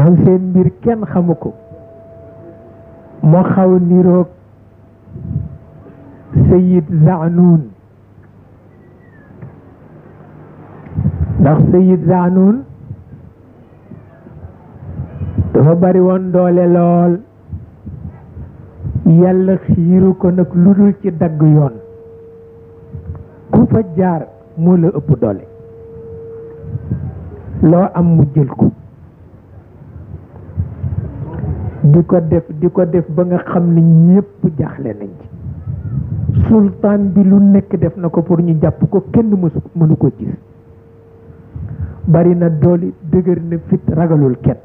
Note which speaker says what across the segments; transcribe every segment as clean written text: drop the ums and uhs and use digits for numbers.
Speaker 1: ñoom seen mbir kenn xamu ko moo xaw niroog Sayid Zaanoun ndax Sayid Zaanoun dafa bari woon doole lool yàlla xiiru ko nag lu dul ci dagg yoon ku fa jaar moo la ëpp doole loo am mu jël ko di ko def ba nga xam ne ñépp jaaxle nañ ci sultaan bi lu nekk def na ko pour ñu jàpp ko kenn mënu ko gis bari na doole dëgër na fit ragalul kenn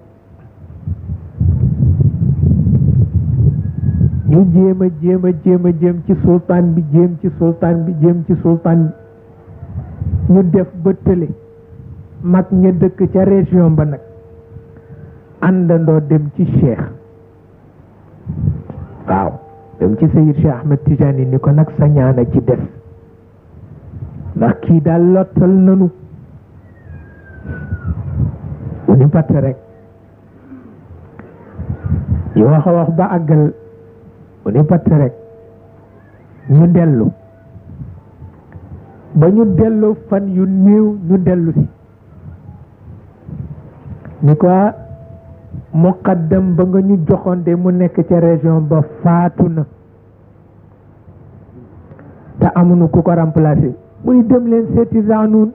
Speaker 1: ñu jéem ci sultaan bi jéem ci sultaan bi ñu def ba tële mag ña dëkk ca région ba nag àndandoo dem ci cheikh waaw dem ci Seyid Cheikh Ahmed Tijani ni ko nag sa ñaana ci des ndax kii daal lottal nanu mu ni patt rek ñu wax a wax ba àggal mu ni patt rek ñu dellu ba ñu dellu fan yu néew ñu dellu si ni ko muqaddam ba nga ñu joxoon de mu nekk ca région ba faatu na te amuñu ku ko remplacer mu ni dem leen seeti Zaanoun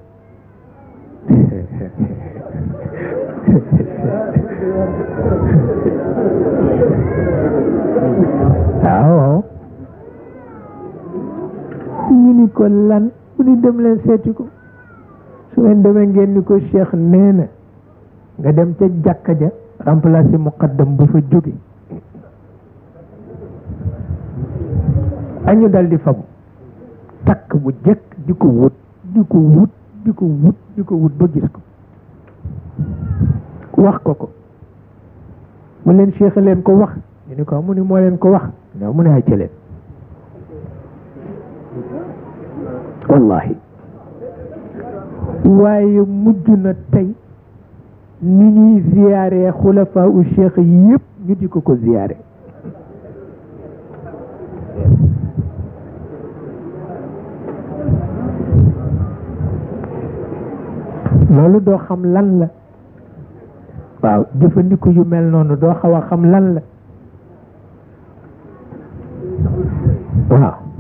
Speaker 1: waaw ñu ni ko lan mu ni dem leen seeti ko su ngeen demee ngeen ni ko Cheikh nee na nga dem ca jàkka ja remplacer muqaddam ba fa jóge añu dal di fabu takk bu jëkk di ko wut ba gis ko wax ko mu leen Cheikh leen ko wax ñu ni ko mu ni moo leen ko wax mu ne ay ci leen wallahi waaye mujj na tey ni ñuy ziyaare xulafaa u cheikh yépp ñu di ko ziyaare loolu doo xam lan la waaw jëfandiku yu mel noonu doo xaw a xam lan la waaw